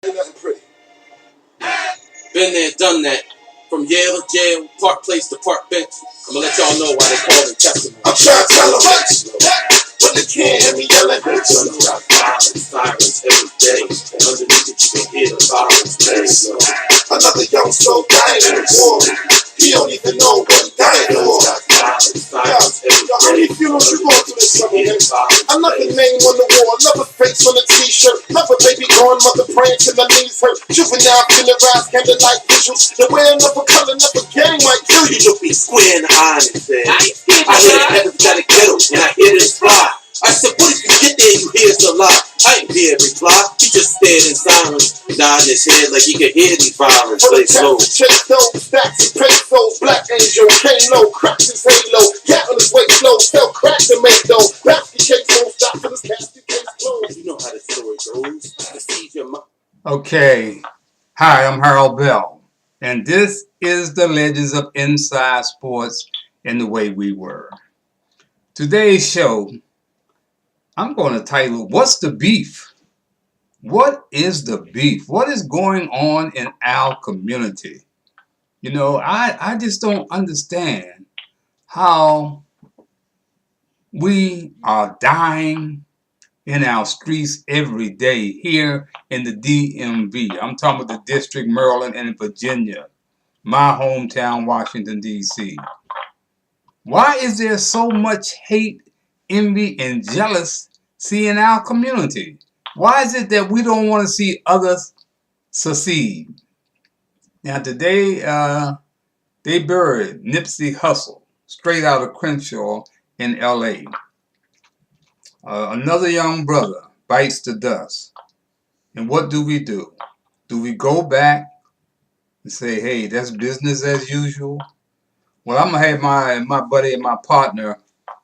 Ain't nothing pretty. Been there, done that. From Yale to jail, Park Place to Park Bench. I'm gonna let y'all know why they call it testimony. I'm trying to tell them but they can't hear me yelling. Gunshot violence, sirens every day. And underneath it, you can hear the violence play. Another young soul dying in the war. He don't even know what he dying for. Violence, sirens every How many funerals you going through this summer, man? Another name on the wall, another face on the t-shirt, another baby gone, mother praying till the knees hurt. Juvenile funerals, candlelight visuals. The way another color, another gang might kill you. You'll be square in the eye and said, I hear the heavens got a ghetto, and I hear this fly. I said, what if you get there and you hear the lie? I ain't hear a reply. He just stared in silence, nodding his head like he could hear these violence play slow. Chase those stacks and pesos, Black Angel, Kano, cracks his halo, cat on his waist low, fell crack to make though. Basket case won't stop till his casket case closed. You know how the story goes. Deceive your mind. Okay. Hi, I'm Harold Bell, and this is the Legends of Inside Sports and the Way We Were. Today's show, I'm going to title, What's the Beef? What is the beef? What is going on in our community? You know, I just don't understand how we are dying in our streets every day here in the DMV. I'm talking about the District, Maryland, and Virginia, my hometown, Washington, D.C. Why is there so much hate, envy, and jealousy in our community? Why is it that we don't want to see others succeed? Now today, they buried Nipsey Hustle straight out of Crenshaw in L.A. Another young brother bites the dust. And what do? Do we go back and say, hey, that's business as usual? Well, I'm going to have my buddy and my partner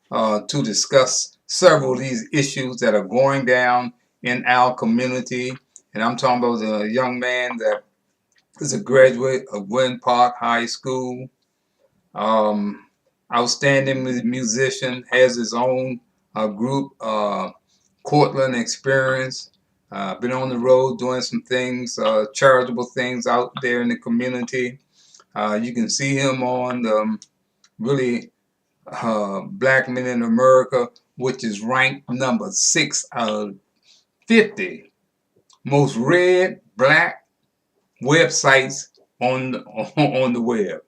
to discuss several of these issues that are going down in our community. And I'm talking about a young man that is a graduate of Gwen Park High School. Outstanding musician, has his own group, Cortland Experience. Been on the road doing some things, charitable things out there in the community. You can see him on the really Black Men in America, which is ranked number 6 out of 50 most read black websites on the web.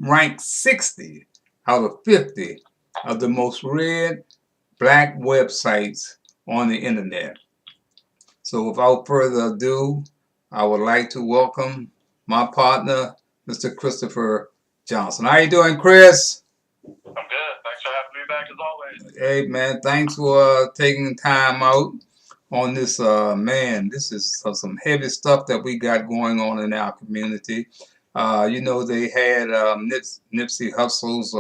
Ranked 60 out of 50 of the most read black websites on the internet. So without further ado, I would like to welcome my partner, Mr. Christopher Johnson. How you doing, Chris? I'm good. Thanks for having me back as always. Hey, man, thanks for taking time out on this. Man, this is some heavy stuff that we got going on in our community. You know, they had Nipsey Hussle's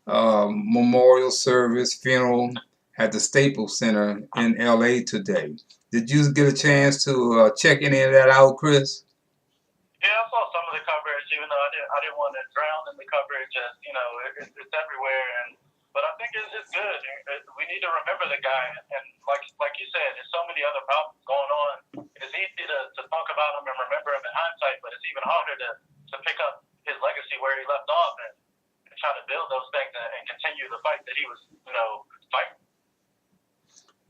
memorial service, funeral at the Staples Center in L.A. today. Did you get a chance to check any of that out, Chris? Yeah, I saw some of the coverage, even though I didn't want to drown in the coverage. As you know, it's everywhere, but I think it's good. We need to remember the guy, and like you said, there's so many other problems going on. It's easy to talk about him and remember him in hindsight, but it's even harder to pick up his legacy where he left off and try to build those things and continue the fight that he was, fighting.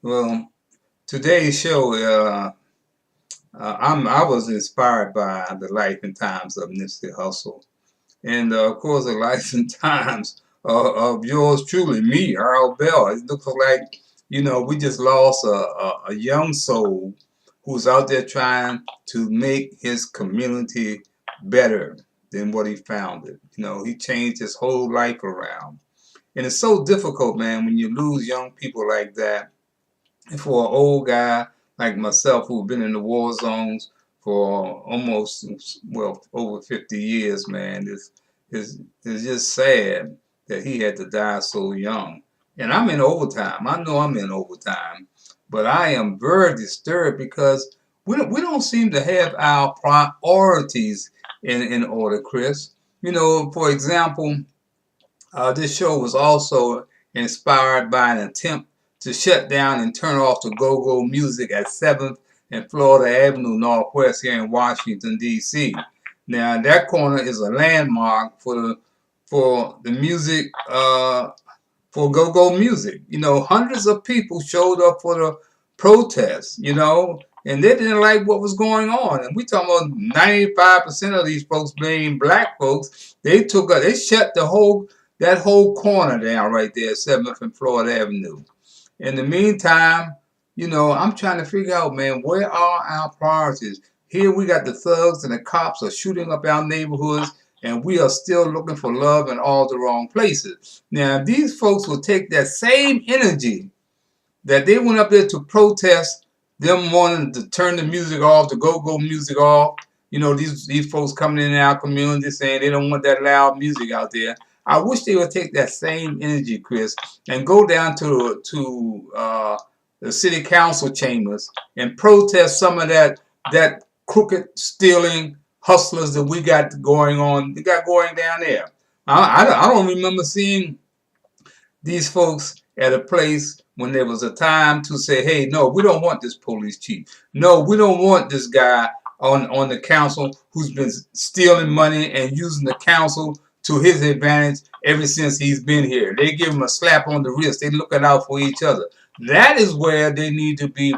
Well, today's show, I was inspired by the life and times of Nipsey Hussle, and of course the life and times of yours truly, me, Harold Bell. It looks like, you know, we just lost a young soul who's out there trying to make his community better than what he found it. You know, he changed his whole life around. And it's so difficult, man, when you lose young people like that. And for an old guy like myself who've been in the war zones for almost, well, over 50 years, man, it's just sad that he had to die so young. And I'm in overtime. I know I'm in overtime. But I am very disturbed because we don't seem to have our priorities in order, Chris. You know, for example, this show was also inspired by an attempt to shut down and turn off the go-go music at 7th and Florida Avenue Northwest here in Washington, D.C. Now, that corner is a landmark for the music, for go-go music. You know, hundreds of people showed up for the protest, you know, and they didn't like what was going on. And we talking about 95% of these folks being black folks. They shut that whole corner down right there at 7th and Florida Avenue. In the meantime, you know, I'm trying to figure out, man, where are our priorities? Here we got the thugs and the cops are shooting up our neighborhoods, and we are still looking for love in all the wrong places. Now, if these folks will take that same energy that they went up there to protest, them wanting to turn the music off, the go-go music off. You know, these folks coming in our community saying they don't want that loud music out there. I wish they would take that same energy, Chris, and go down to the city council chambers and protest some of that crooked, stealing hustlers that we got going on. We got going down there. I don't remember seeing these folks at a place when there was a time to say, hey, no, we don't want this police chief. No, we don't want this guy on the council who's been stealing money and using the council to his advantage ever since he's been here. They give him a slap on the wrist. They looking out for each other. That is where they need to be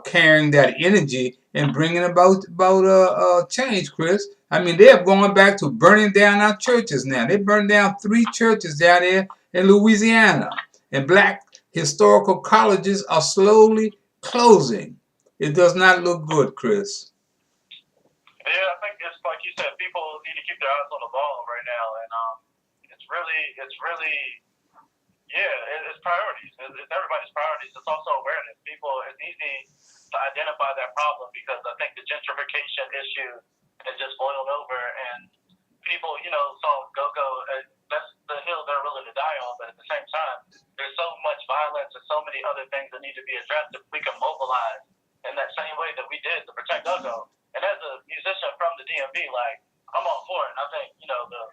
carrying that energy and bringing about change, Chris. I mean, they're going back to burning down our churches now. They burned down 3 churches down there in Louisiana. And black historical colleges are slowly closing. It does not look good, Chris. Yeah, I think it's like you said, people need to keep their eyes on the ball right now, and it's really, yeah, it's priorities. It's everybody's priorities. It's also awareness. It's easy to identify that problem because I think the gentrification issue has just boiled over, and people, saw go-go. That's the hill they're willing to die on, but at the same time, there's so much violence and so many other things that need to be addressed if we can mobilize in that same way that we did to protect go-go. And as a musician from the DMV, I'm all for it. And I think, the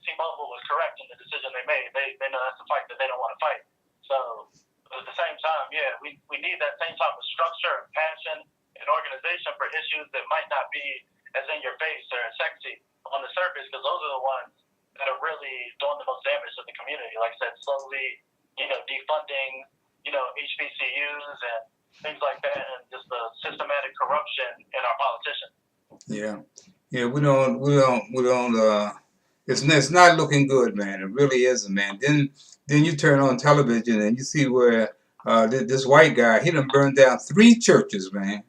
T-Mobile was correct in the decision they made. They know that's a fight that they don't want to fight. So at the same time, yeah, we need that same type of structure and passion and organization for issues that might not be as in your face or sexy on the surface, because those are the ones that are really doing the most damage to the community. Like I said, slowly, defunding, HBCUs and things like that, and just the systematic corruption in our politicians. Yeah, we don't. It's not looking good, man. It really isn't, man. Then you turn on television and you see where this white guy, he done burned down 3 churches, man.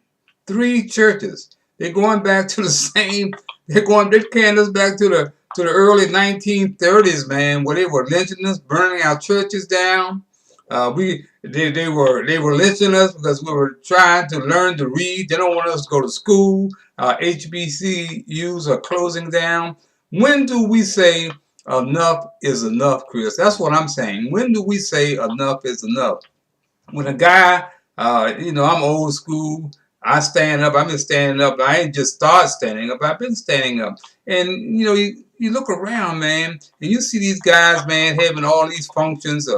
3 churches. They're going back to the same. They're carrying us back to the early 1930s, man, where they were lynching us, burning our churches down. They were lynching us because we were trying to learn to read. They don't want us to go to school. HBCUs are closing down. When do we say enough is enough, Chris? That's what I'm saying. When do we say enough is enough? When a guy, I'm old school. I stand up. I've been standing up. I ain't just start standing up. I've been standing up. And you look around, man, and you see these guys, man, having all these functions.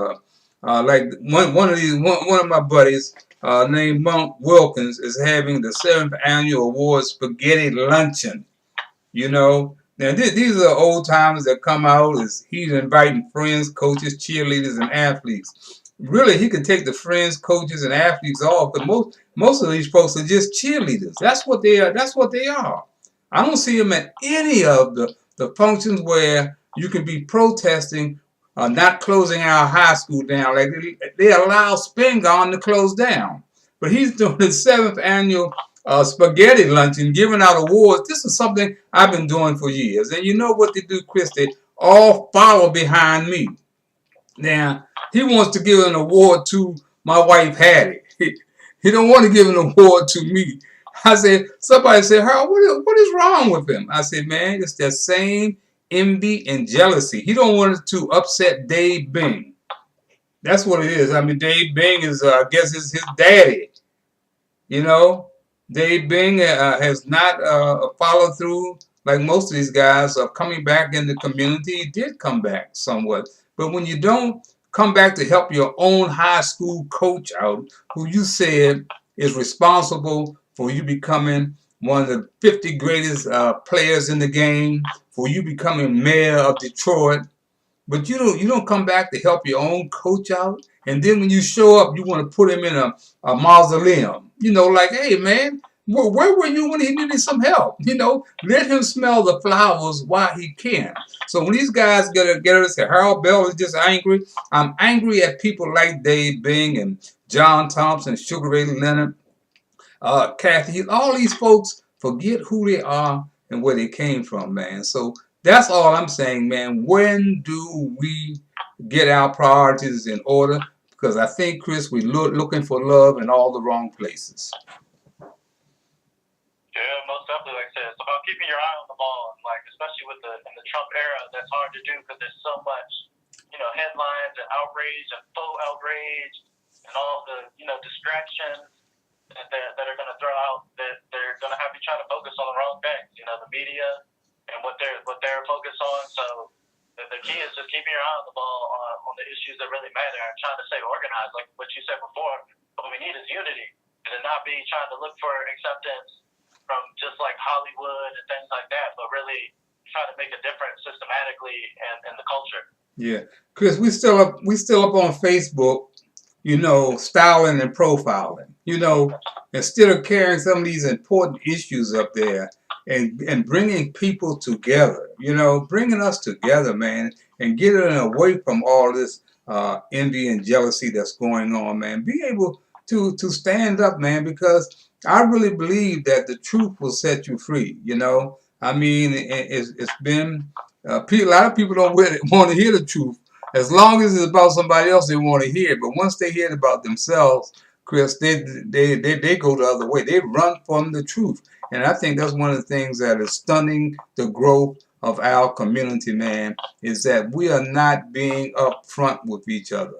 Like one of my buddies named Monk Wilkins is having the 7th annual award spaghetti luncheon. Now these are old timers that come out. He's inviting friends, coaches, cheerleaders, and athletes. Really, he could take the friends, coaches, and athletes off, because most of these folks are just cheerleaders. That's what they are. That's what they are. I don't see them at any of the functions where you can be protesting not closing our high school down. Like they allow Spingarn to close down. But he's doing the 7th annual spaghetti luncheon, giving out awards. This is something I've been doing for years. And you know what they do, Chris? They all follow behind me. Now, he wants to give an award to my wife, Hattie. He don't want to give an award to me. Somebody said, Harold, what is wrong with him? I said, man, it's that same envy and jealousy. He don't want to upset Dave Bing. That's what it is. I mean, Dave Bing is, I guess, is his daddy. Dave Bing has not followed through like most of these guys are coming back in the community. He did come back somewhat. But when you don't come back to help your own high school coach out, who you said is responsible for you becoming one of the 50 greatest players in the game, for you becoming mayor of Detroit. But you don't come back to help your own coach out. And then when you show up, you want to put him in a mausoleum. Like, hey man, where were you when he needed some help? Let him smell the flowers while he can. So when these guys get us, Harold Bell is just angry. I'm angry at people like Dave Bing and John Thompson, Sugar Ray Leonard, Kathy, all these folks forget who they are and where they came from, man. So that's all I'm saying, man. When do we get our priorities in order? Because I think, Chris, we're looking for love in all the wrong places. Yeah, most definitely. Like I said, it's about keeping your eye on the ball, and like especially in the Trump era, that's hard to do because there's so much, headlines and outrage and faux outrage and all the distractions that are going to throw out that they're going to have you try to focus on the wrong things. The media and what they're focused on. So the key is just keeping your eye on the ball on the issues that really matter. I'm trying to stay organized, like what you said before. What we need is unity, and to not be trying to look for acceptance from just like Hollywood and things like that, but really try to make a difference systematically in the culture. Yeah, Chris, we still up on Facebook, styling and profiling. Instead of carrying some of these important issues up there and bringing people together, bringing us together, man, and getting away from all this envy and jealousy that's going on, man. Be able to stand up, man, because I really believe that the truth will set you free. I mean, it's been a lot of people don't really want to hear the truth. As long as it's about somebody else, they want to hear it. But once they hear it about themselves, Chris, they go the other way. They run from the truth. And I think that's one of the things that is stunning the growth of our community, man, is that we are not being upfront with each other,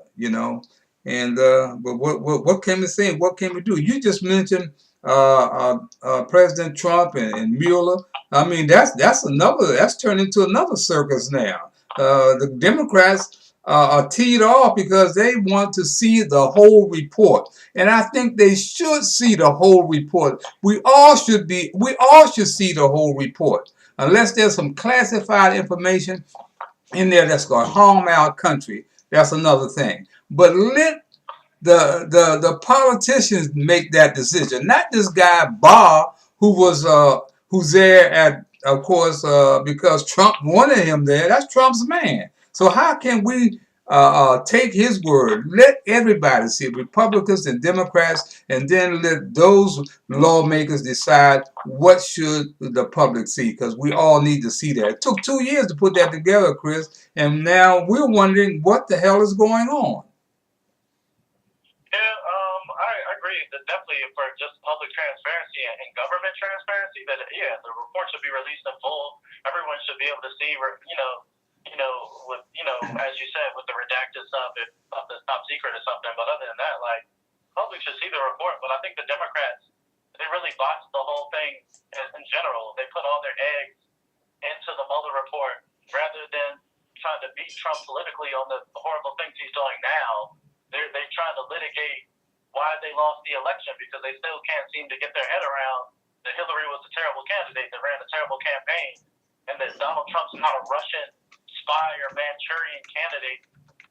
And but what can we say? What can we do? You just mentioned President Trump and Mueller. I mean, that's turned into another circus now. The Democrats are teed off because they want to see the whole report, and I think they should see the whole report. We all should see the whole report, unless there's some classified information in there that's going to harm our country. That's another thing. But let the politicians make that decision, not this guy Barr who's there at, of course, because Trump wanted him there. That's Trump's man. So how can we take his word? Let everybody see it, Republicans and Democrats, and then let those lawmakers decide what should the public see, because we all need to see that. It took 2 years to put that together, Chris, and now we're wondering what the hell is going on. Yeah, I agree that definitely for just public transparency and government transparency, that the report should be released in full. Everyone should be able to see, as you said, with the redacted stuff, if something's top secret or something. But other than that, like, public should see the report. But I think the Democrats, they really botched the whole thing in general. They put all their eggs into the Mueller report rather than trying to beat Trump politically on the horrible things he's doing now. They're trying to litigate why they lost the election because they still can't seem to get their head around that Hillary was a terrible candidate that ran a terrible campaign, and that Donald Trump's not a Russian spy or Manchurian candidate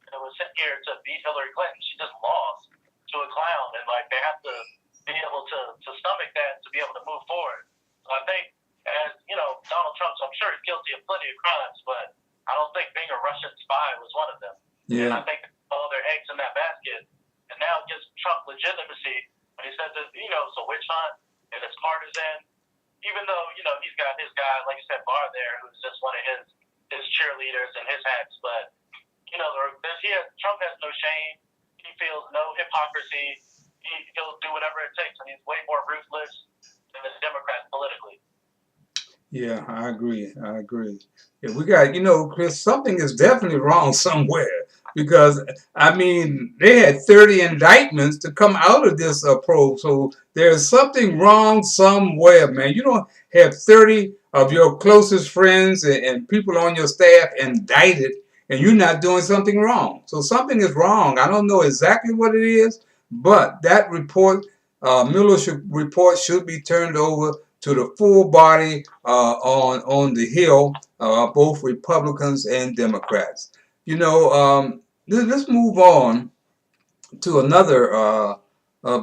that was sent here to beat Hillary Clinton. She just lost to a clown, and like they have to be able to stomach that to be able to move forward. So I think, as Donald Trump, I'm sure he's guilty of plenty of crimes, but I don't think being a Russian spy was one of them. Yeah. And I think all their eggs in that basket, and now it gives Trump legitimacy when he says that it's a witch hunt and it's partisan. Even though he's got his guy, like you said, Barr there, who's just one of his cheerleaders and his hacks, but Trump has no shame. He feels no hypocrisy. He'll do whatever it takes, and he's way more ruthless than the Democrats politically. Yeah, I agree. Yeah, we got, Chris, something is definitely wrong somewhere because, I mean, they had 30 indictments to come out of this probe. So there's something wrong somewhere, man. You don't have 30 of your closest friends and people on your staff indicted and you're not doing something wrong. So something is wrong. I don't know exactly what it is, but that report Mueller report should be turned over to the full body on the Hill, both Republicans and Democrats. Let's move on to another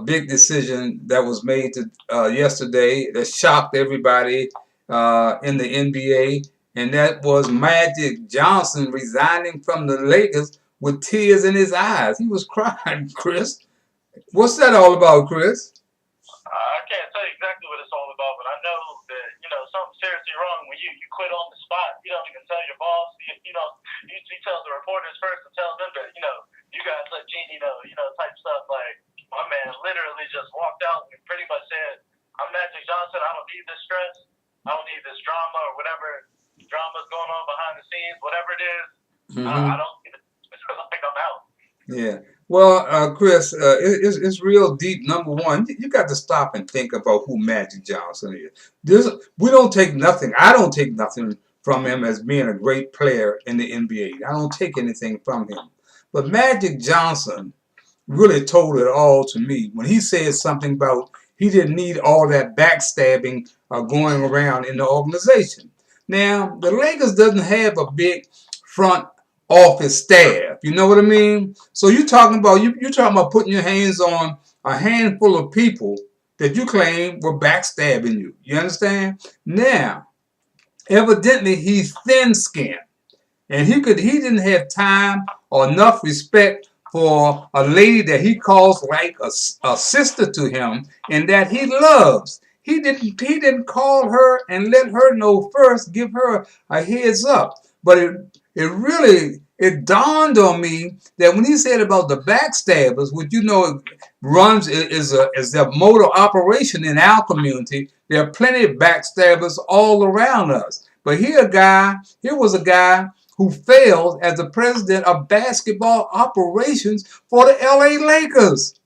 big decision that was made yesterday that shocked everybody in the NBA, and that was Magic Johnson resigning from the Lakers with tears in his eyes. He was crying, Chris. What's that all about, Chris? I can't tell you exactly what it's all about, but I know that something's seriously wrong when you quit on the spot. You don't even tell your boss. You tell the reporters first and tell them that you guys let Jeannie know. Type stuff like my man literally just walked out and pretty much said, "I'm Magic Johnson. I don't need this stress. I don't need this drama or whatever drama's going on behind the scenes. Whatever it is, I don't need it. Like I'm out." Yeah. Well, Chris, it's real deep. Number one, you got to stop and think about who Magic Johnson is. We don't take nothing. I don't take nothing from him as being a great player in the NBA. I don't take anything from him. But Magic Johnson really told it all to me when he said something about he didn't need all that backstabbing going around in the organization. Now, the Lakers doesn't have a big front office staff. You know what I mean? So you're talking about putting your hands on a handful of people that you claim were backstabbing you. You understand? Now, evidently he's thin-skinned, and he didn't have time or enough respect for a lady that he calls like a sister to him and that he loves. He didn't call her and let her know first, give her a heads up. But it dawned on me that when he said about the backstabbers, which runs is a mode of operation in our community, there are plenty of backstabbers all around us. But here was a guy who failed as the president of basketball operations for the LA Lakers.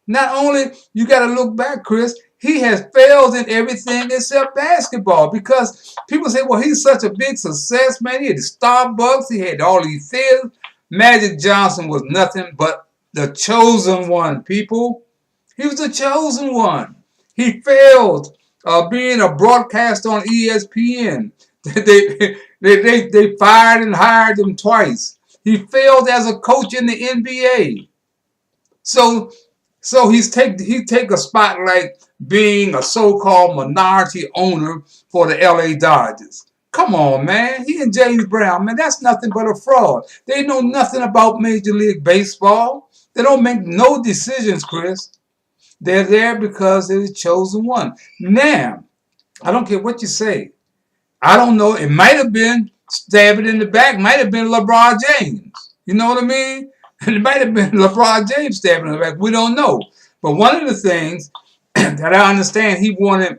Not only, you got to look back, Chris, he has failed in everything except basketball because people say, well, he's such a big success, man. He had Starbucks, he had all these theaters. Magic Johnson was nothing but the chosen one, people. He was the chosen one. He failed being a broadcaster on ESPN. They fired and hired him twice. He failed as a coach in the NBA. So he take a spot like being a so-called minority owner for the LA Dodgers. Come on, man. He and James Brown, man, that's nothing but a fraud. They know nothing about Major League Baseball. They don't make no decisions, Chris. They're there because they're the chosen one. Now, I don't care what you say. I don't know. It might have been stabbing in the back. Might have been LeBron James. You know what I mean? It might have been LeBron James stabbing in the back. We don't know. But one of the things that I understand, he wanted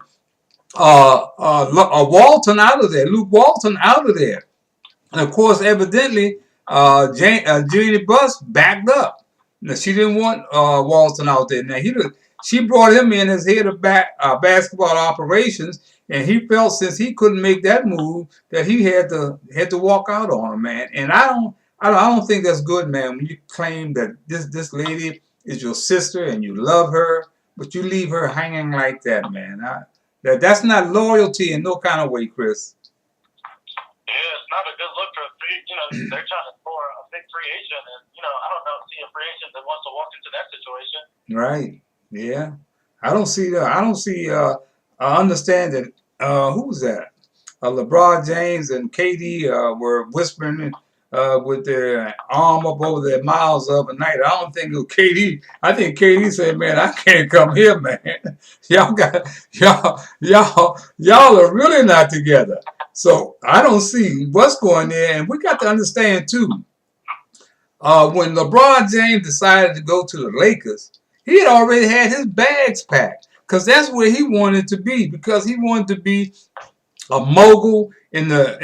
Walton out of there, Luke Walton out of there. And of course, evidently, Jeannie Buss backed up. Now, she didn't want Walton out there. Now, she brought him in as head of basketball operations, and he felt since he couldn't make that move that he had to walk out on him, man. And I don't think that's good, man. When you claim that this lady is your sister and you love her, but you leave her hanging like that, man. That's not loyalty in no kind of way, Chris. Yeah, it's not a good look for they're trying to score a big free agent, and I don't see a free agent that wants to walk into that situation. Right. Yeah. I don't see that. I understand that. Who was that? LeBron James and KD were whispering with their arm up over their mouths the other night. I don't think it was KD. I think KD said, "Man, I can't come here, man. y'all are really not together." So I don't see what's going there, and we got to understand too. When LeBron James decided to go to the Lakers, he had already had his bags packed because that's where he wanted to be. Because he wanted to be a mogul in the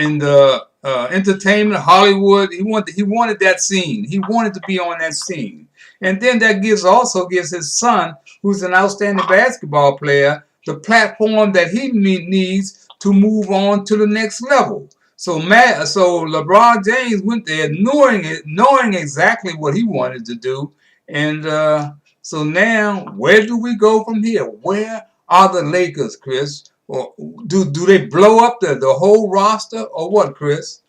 entertainment, Hollywood. He wanted that scene. He wanted to be on that scene. And then that also gives his son, who's an outstanding basketball player, the platform that he needs to move on to the next level. So LeBron James went there knowing exactly what he wanted to do, and So now, where do we go from here? Where are the Lakers, Chris? Or do they blow up the whole roster, or what, Chris?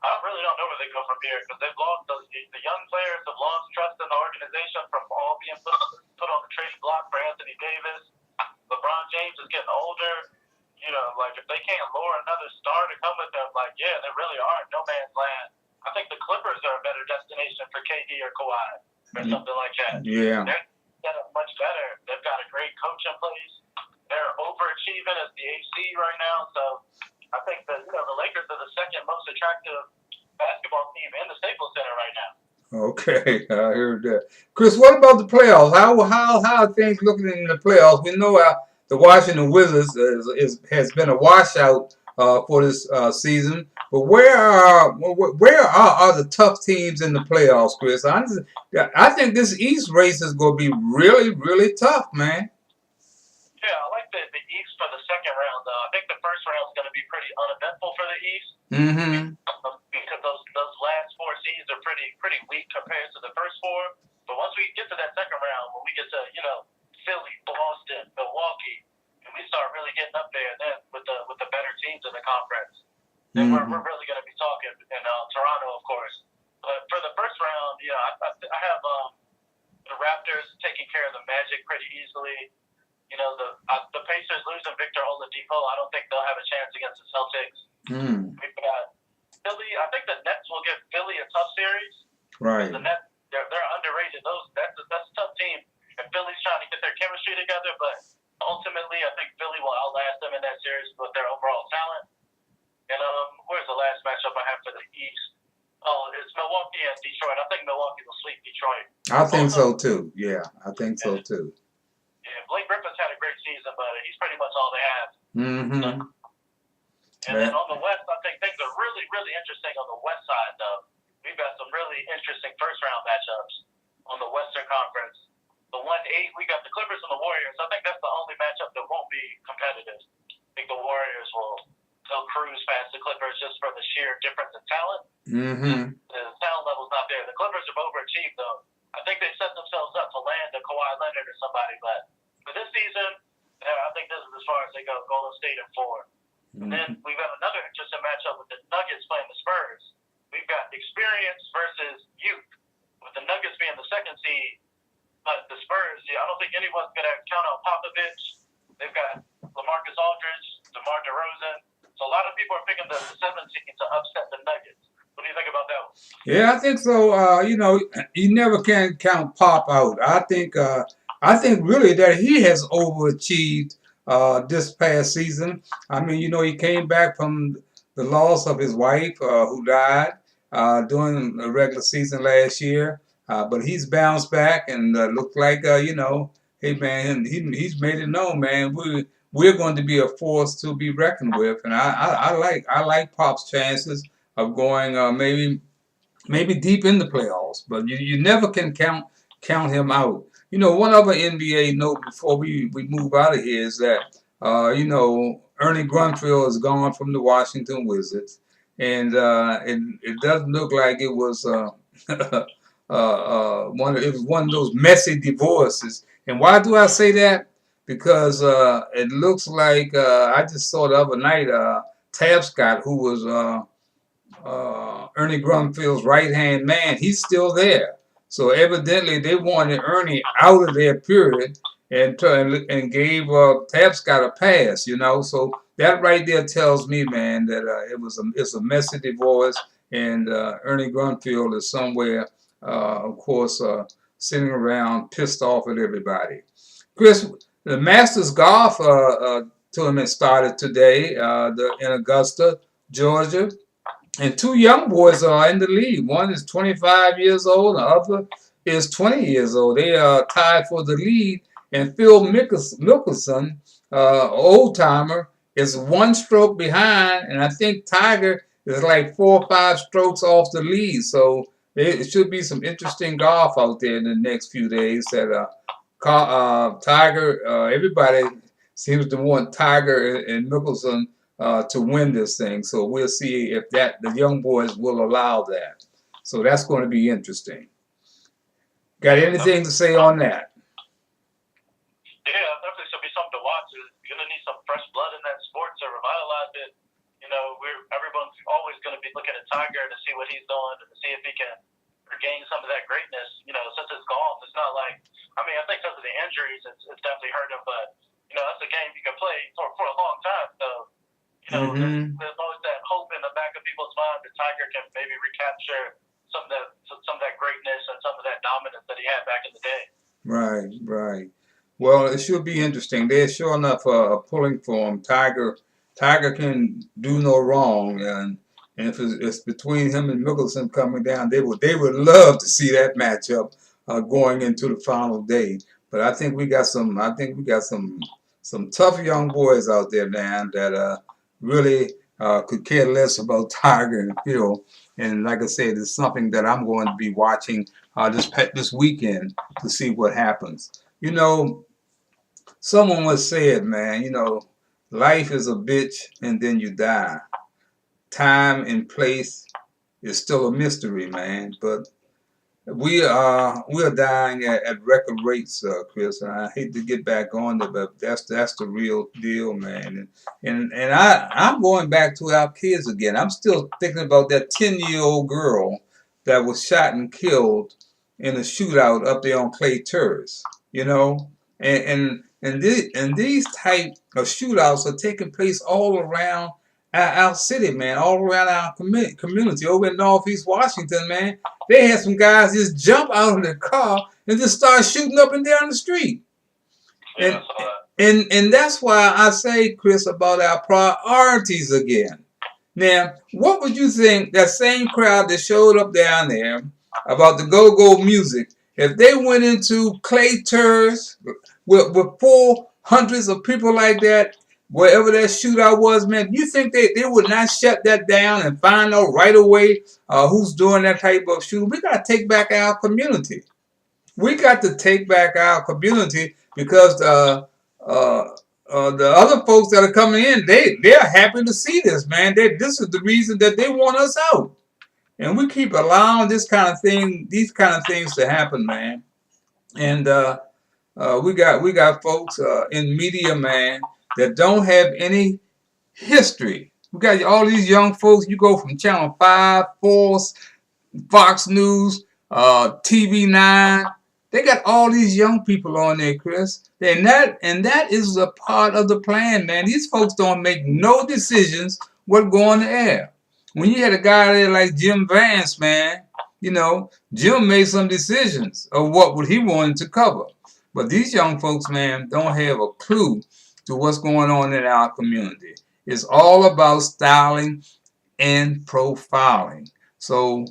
I really don't know where they go from here because they've lost the young players have lost trust in the organization from all being put on the trade block for Anthony Davis. LeBron James is getting older. You know, like if they can't lure another star to come with them, like yeah, they really are in no man's land. I think the Clippers are a better destination for KD or Kawhi or something like that. Yeah. They're set up much better. They've got a great coach in place. They're overachieving as the AC right now. So I think that the Lakers are the second most attractive basketball team in the Staples Center right now. Okay, I heard that. Chris, what about the playoffs? How are things looking in the playoffs? We know the Washington Wizards has been a washout for this season. But where are the tough teams in the playoffs, Chris? I think this East race is going to be really, really tough, man. Yeah, I like the East for the second round, though. I think the first round is going to be pretty uneventful for the East. Mm-hmm. Because those last four seeds are pretty weak compared to the first four. But once we get to that second round, when we get to Philly, Boston, Milwaukee, and we start really getting up there, then with the better teams in the conference, then we're really going to be talking. And Toronto, of course. But for the first round, I have the Raptors taking care of the Magic pretty easily. The Pacers losing Victor Oladipo, I don't think they'll have a chance against the Celtics. We've got Philly. I think the Nets will give Philly a tough series. Right. The Nets, they're underrated. That's a tough team. And Philly's trying to get their chemistry together, but ultimately, I think Philly will outlast them in that series with their overall talent. And where's the last matchup I have for the East? Oh, it's Milwaukee and Detroit. I think Milwaukee will sweep Detroit. I think so too. Yeah, I think so too. Yeah, Blake Griffin's had a great season, but he's pretty much all they have. Mm-hmm. And then on the West, I think things are really, really interesting on the West side, though. We've got some really interesting first-round matchups on the Western Conference. The 1-8, we got the Clippers and the Warriors. I think that's the only matchup that won't be competitive. I think the Warriors will cruise past the Clippers just for the sheer difference in talent. Mm-hmm. The talent level's not there. The Clippers have overachieved, though. I think they set themselves up to land a Kawhi Leonard or somebody, but for this season, I think this is as far as they go. Golden State in 4. And then we've got another interesting matchup with the Nuggets playing the Spurs. We've got experience versus youth, with the Nuggets being the second seed. But the Spurs, I don't think anyone's going to count on Popovich. They've got LaMarcus Aldridge, DeMar DeRozan. So a lot of people are picking the 7th seed to upset the Nuggets. What do you think about that one? Yeah, I think so. You never can count Pop out. I think really that he has overachieved this past season. I mean, he came back from the loss of his wife, who died during the regular season last year. But he's bounced back and looked like, hey man, he's made it known, man. We're going to be a force to be reckoned with, and I like Pop's chances of going maybe deep in the playoffs. But you never can count him out. One other NBA note before we move out of here is that, Ernie Grunfeld is gone from the Washington Wizards. And it doesn't look like it was one of those messy divorces. And why do I say that? Because it looks like I just saw the other night Tab Scott, who was Ernie Grunfeld's right-hand man, he's still there. So evidently they wanted Ernie out of there, period, and gave Tab Scott a pass, So that right there tells me, man, that it's a messy divorce, and Ernie Grunfeld is somewhere, of course, sitting around pissed off at everybody. Chris, the Masters Golf tournament started today in Augusta, Georgia. And 2 young boys are in the lead. One is 25 years old, the other is 20 years old. They are tied for the lead. And Phil Mickelson, old timer, is 1 stroke behind. And I think Tiger is like 4 or 5 strokes off the lead. So it should be some interesting golf out there in the next few days. That Tiger, everybody seems to want Tiger and Mickelson to win this thing. So we'll see if the young boys will allow that. So that's going to be interesting. Got Yeah, anything to say on that? yeah, definitely should be something to watch. You're gonna need some fresh blood in that sport to revitalize it. You know, everyone's always gonna be looking at Tiger to see what he's doing and to see if he can regain some of that greatness. You know, since it's gone, it's not like I think because of the injuries, it's definitely hurt him. But you know, that's a game you can play for a long time. So you know, Mm-hmm. there's always that hope in the back of people's mind that Tiger can maybe recapture some of that greatness and some of that dominance that he had back in the day. Right, right. Well, it should be interesting. They're sure enough pulling for him. Tiger can do no wrong, and if it's between him and Mickelson coming down, they would love to see that matchup going into the final day. But I think we got some tough young boys out there now that really could care less about Tiger and Phil. And like I said, it's something that I'm going to be watching this weekend to see what happens. You know, someone once said, man, life is a bitch and then you die. Time and place is still a mystery, man. But we are dying at record rates, Chris. And I hate to get back on it, but that's the real deal, man. And I'm going back to our kids again. I'm still thinking about that 10-year-old girl that was shot and killed in a shootout up there on Clay Terrace. You know, and these type of shootouts are taking place all around our city, man, all around our community over in Northeast Washington, man. They had some guys just jump out of their car and just start shooting up and down the street. Yeah, And I saw that. and that's why I say, Chris, about our priorities again. Now, what would you think that same crowd that showed up down there about the go-go music, if they went into Clay Terrace with full hundreds of people like that, wherever that shootout was, man, you think they would not shut that down and find out right away who's doing that type of shooting? We got to take back our community. We got to take back our community because uh, the other folks that are coming in, they're happy to see this, man. This is the reason that they want us out, and we keep allowing these kind of things to happen, man. And we got folks in media, man, that don't have any history. We got all these young folks. You go from Channel 5, 4, Fox News, TV9. They got all these young people on there, Chris. And that is a part of the plan, man. These folks don't make no decisions what go on the air. When you had a guy there like Jim Vance, man, Jim made some decisions of what would he wanted to cover. But these young folks, man, don't have a clue to what's going on in our community. It's all about styling and profiling. So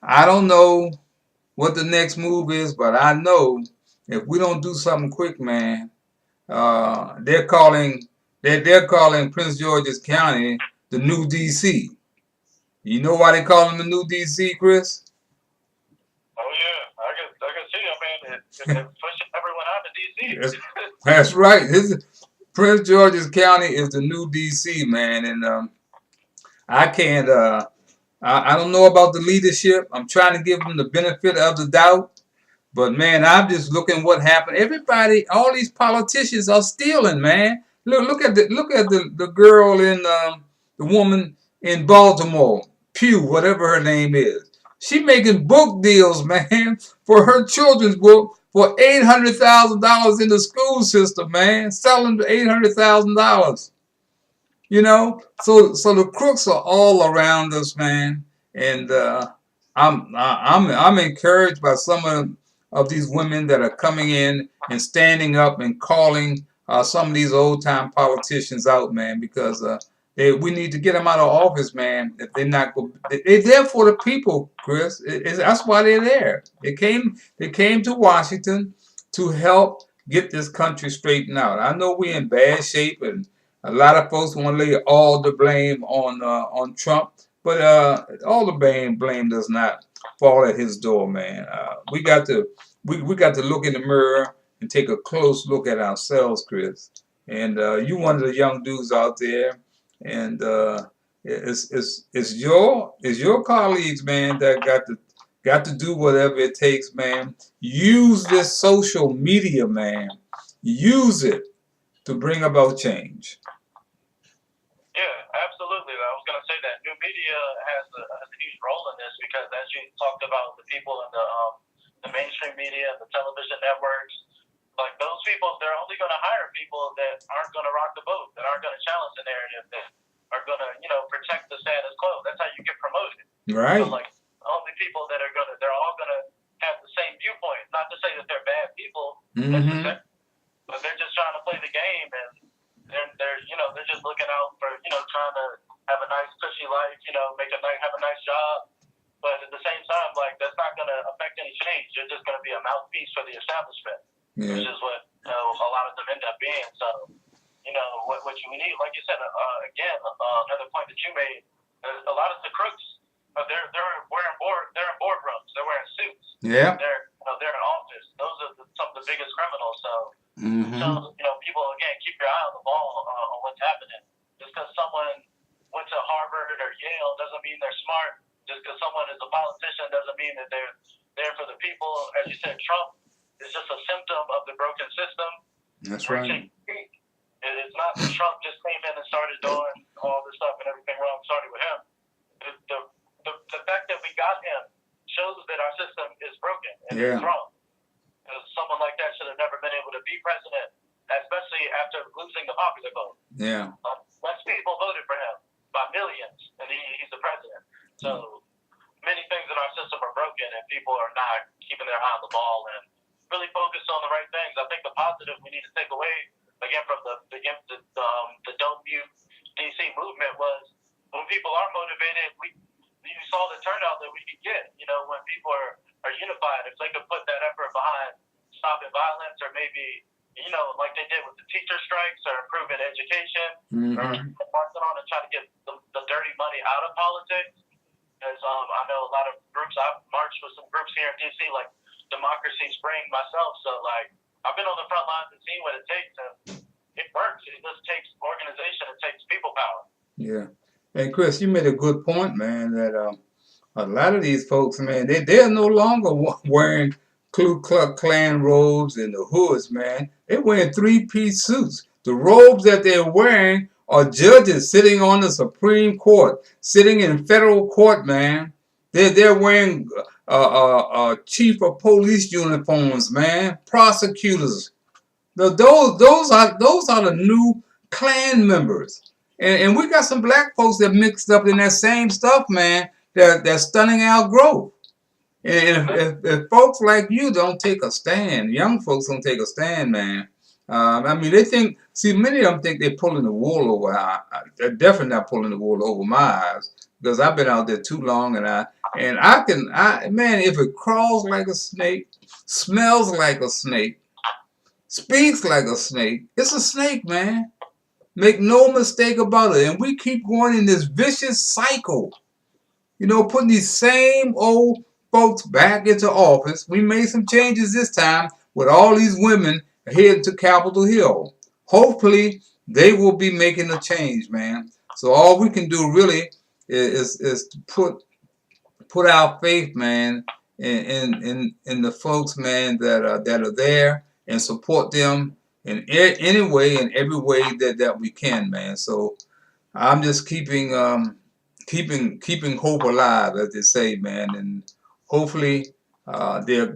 I don't know what the next move is, but I know if we don't do something quick, man, they're calling Prince George's County the new DC. You know why they call him the new DC, Chris? Oh yeah, I can see. I mean, it's pushing everyone out of DC. That's, that's right. Prince George's County is the new DC, man, and I can't. I don't know about the leadership. I'm trying to give them the benefit of the doubt. But man, I'm just looking what happened. Everybody, all these politicians are stealing, man. Look at the girl in the woman in Baltimore, Pugh, whatever her name is. She making book deals, man, for her children's book for $800,000 in the school system, man, selling for $800,000. So the crooks are all around us, man, and I'm encouraged by some of these women that are coming in and standing up and calling some of these old time politicians out, man, because we need to get them out of office, man. If they're not, they're there for the people, Chris. That's why they're there. They came to Washington to help get this country straightened out. I know we're in bad shape and a lot of folks want to lay all the blame on Trump, but all the blame does not fall at his door, man. We got to look in the mirror and take a close look at ourselves, Chris. And you one of the young dudes out there, and it's your colleagues, man, that Got to do whatever it takes, man. Use this social media, man. Use it to bring about change. Yeah, absolutely. I was going to say that new media has a huge role in this because, as you talked about, the people in the mainstream media and the television networks, like those people, they're only going to hire people that aren't going to rock the boat, that aren't going to challenge the narrative, that are going to, protect the status quo. That's how you get promoted. Right. So, like, only people that are they're all going to have the same viewpoint. Not to say that they're bad people, Mm-hmm. but they're just trying to play the game, and they're just looking out for, trying to have a nice cushy life, have a nice job. But at the same time, like, that's not going to affect any change. You're just going to be a mouthpiece for the establishment, Yeah. which is what a lot of them end up being. So, what you need, like you said, again, another point that you made, a lot of the crooks, they're in boardrooms, they're wearing suits, Yeah. they're in office. Those are some of the biggest criminals. So, Mm-hmm. people, again, keep your eye on the ball on what's happening. Just because someone went to Harvard or Yale doesn't mean they're smart. Just because someone is a politician doesn't mean that they're there for the people. As you said, Trump is just a symptom of the broken system. That's right. It's not that Trump just came in and started doing all this stuff and everything wrong started with him. The fact that we got him shows that our system is broken and it's wrong. Someone like that should have never been able to be president, especially after losing the popular vote. Yeah. Less people voted for him by millions, and he's the president. So many things in our system are broken, and people are not keeping their eye on the ball and really focused on the right things. I think the positive we need to take away, again, from the Don't Mute DC movement was when people are motivated, you saw the turnout that we could get. When people are unified, if they could put that effort behind stopping violence, or maybe, like they did with the teacher strikes, or improving education, or marching on and try to get the dirty money out of politics. Because I know a lot of groups, I've marched with some groups here in DC, like Democracy Spring myself. So, like, I've been on the front lines and seen what it takes, and it works. It just takes organization. It takes people power. Yeah. And Chris, you made a good point, man, that a lot of these folks, man, they're no longer wearing Ku Klux Klan robes and the hoods, man. They're wearing three-piece suits. The robes that they're wearing are judges sitting on the Supreme Court, sitting in federal court, man. They're wearing chief of police uniforms, man. Prosecutors. Those are the new Klan members. And we got some black folks that mixed up in that same stuff, man. That's stunning our growth. And if folks like you don't take a stand, young folks don't take a stand, man. I mean, many of them think they're pulling the wool over. They're definitely not pulling the wool over my eyes, because I've been out there too long, man, if it crawls like a snake, smells like a snake, speaks like a snake, it's a snake, man. Make no mistake about it. And we keep going in this vicious cycle. Putting these same old folks back into office. We made some changes this time with all these women heading to Capitol Hill. Hopefully, they will be making a change, man. So all we can do really is to put our faith, man, in the folks, man, that are there, and support them in any way and every way that we can, man. So I'm just keeping hope alive, as they say, man, and hopefully there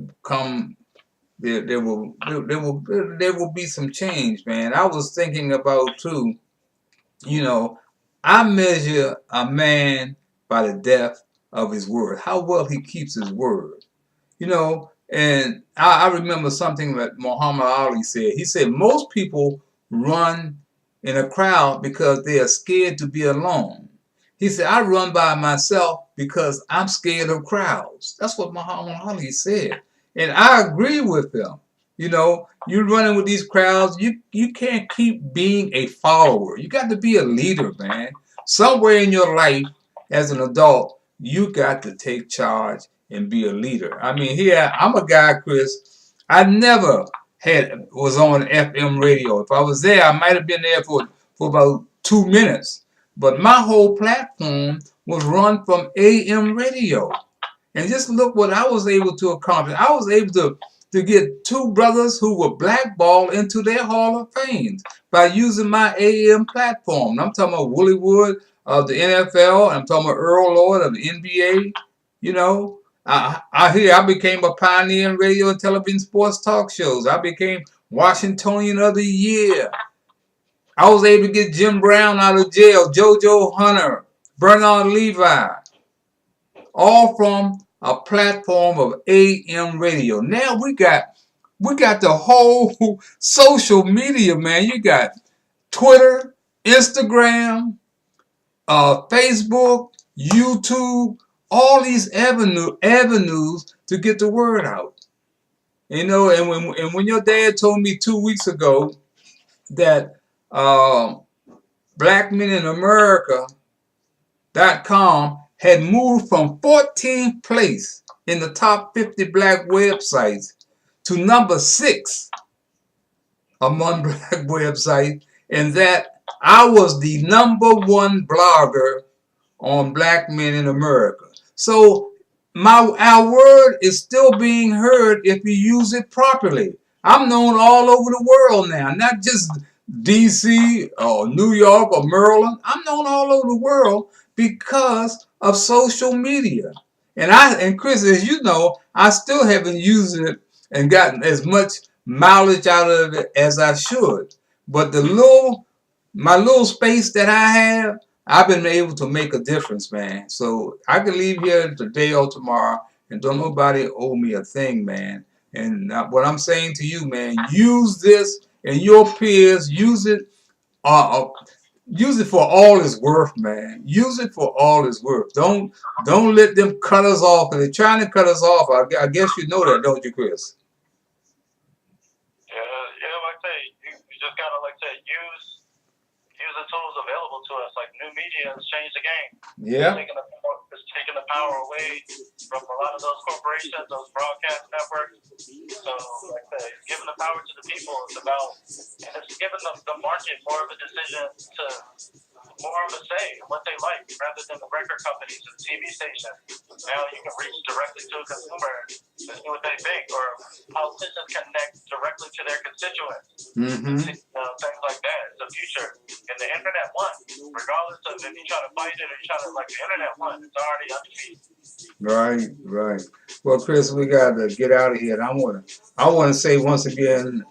will be some change, man. I was thinking about too, I measure a man by the depth of his word, how well he keeps his word. And I remember something that Muhammad Ali said. He said most people run in a crowd because they are scared to be alone. He said, I run by myself because I'm scared of crowds. That's what Muhammad Ali said. And I agree with him. You're running with these crowds. You can't keep being a follower. You got to be a leader, man. Somewhere in your life as an adult, you got to take charge and be a leader. I mean, here, I'm a guy, Chris, I never was on FM radio. If I was there, I might have been there for about 2 minutes. But my whole platform was run from AM radio. And just look what I was able to accomplish. I was able to get two brothers who were blackballed into their Hall of Fame by using my AM platform. I'm talking about Willie Wood of the NFL. I'm talking about Earl Lloyd of the NBA. You know, I became a pioneer in radio and television sports talk shows. I became Washingtonian of the Year. I was able to get Jim Brown out of jail, JoJo Hunter, Bernard Levi, all from a platform of AM radio. Now we got the whole social media, man. You got Twitter, Instagram, Facebook, YouTube, all these avenues to get the word out. You know, and when your dad told me 2 weeks ago that Black Men in America.com had moved from 14th place in the top 50 black websites to number 6 among black websites, and that I was the number 1 blogger on Black Men in America. So our word is still being heard if you use it properly. I'm known all over the world now, not just DC or New York or Maryland. I'm known all over the world because of social media. And Chris, as you know, I still haven't used it and gotten as much mileage out of it as I should. But my little space that I have, I've been able to make a difference, man. So I can leave here today or tomorrow, and don't nobody owe me a thing, man. And what I'm saying to you, man, use this and your peers, use it for all it's worth, man. Use it for all it's worth. Don't let them cut us off. They're trying to cut us off. I guess you know that, don't you, Chris? Yeah, like I say, you just gotta, like I say, use the tools available to us. Like, new media has changed the game. Yeah. It's taking the power away from a lot of those corporations, those broadcast networks. So, like I say, it's giving the power to the people. And it's giving the market more of a decision to, more of a say in what they like, rather than the record companies and TV stations. Now you can reach directly to a consumer and do what they think, or politicians connect directly to their constituents. Mm-hmm. Things like that. It's the future. And the internet won. Regardless of if you try to fight it or you try to, like, the internet won. It's already undefeated. Right. Well, Chris, we got to get out of here. And I want to say once again,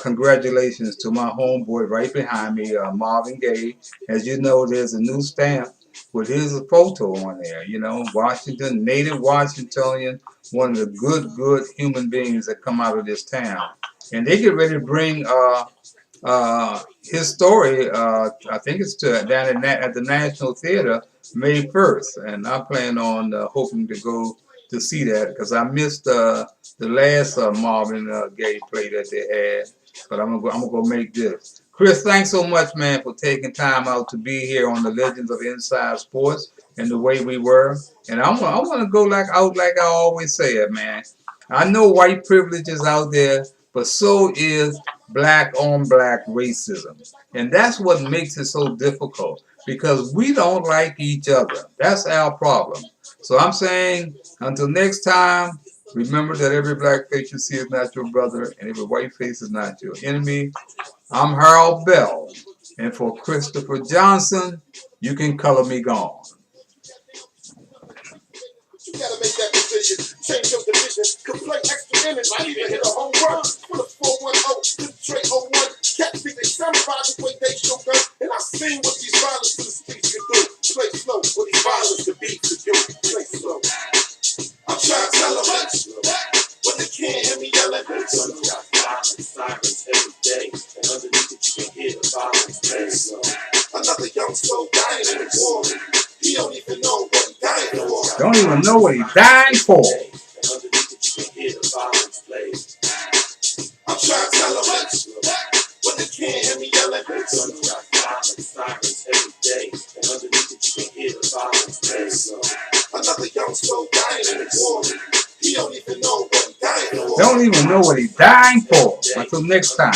congratulations to my homeboy right behind me, Marvin Gaye. As you know, there's a new stamp with his photo on there. You know, Washington, native Washingtonian, one of the good human beings that come out of this town. And they get ready to bring his story. I think it's down at the National Theater May 1st, and I plan on hoping to go to see that because I missed the last Marvin Gaye play that they had. But I'm gonna go make this. Chris, thanks so much, man, for taking time out to be here on the Legends of Inside Sports and the way we were. And I want to go like I always say it, man. I know white privilege is out there, but so is black on black racism. And that's what makes it so difficult because we don't like each other. That's our problem. So I'm saying until next time, remember that every black face you see is not your brother and every white face is not your enemy. I'm Harold Bell. And for Christopher Johnson, you can color me gone. You gotta make that decision. Change your division. Could play extra innings. Might even hit a home run. Put a 4-1-0 to the Trey 01. Cats think they samurai the way they show gun. And I seen what these violence to the streets can do. Play slow. What these violence to be to you. Play slow. I'm trying to tell them but they can't hear me yelling. Guns got violence, sirens every day. And underneath it you can hear the violence. Play slow. Another young soul dying in the war. He don't even know what he's dying for. Don't even know what he's dying for. I'm trying to tell them but they can't hear me yelling. Guns got violence, sirens every day. And underneath it you can hear the violence. Another young soul dying in the war. He don't even know what he's dying for. Don't even know what he's dying for. Until next time.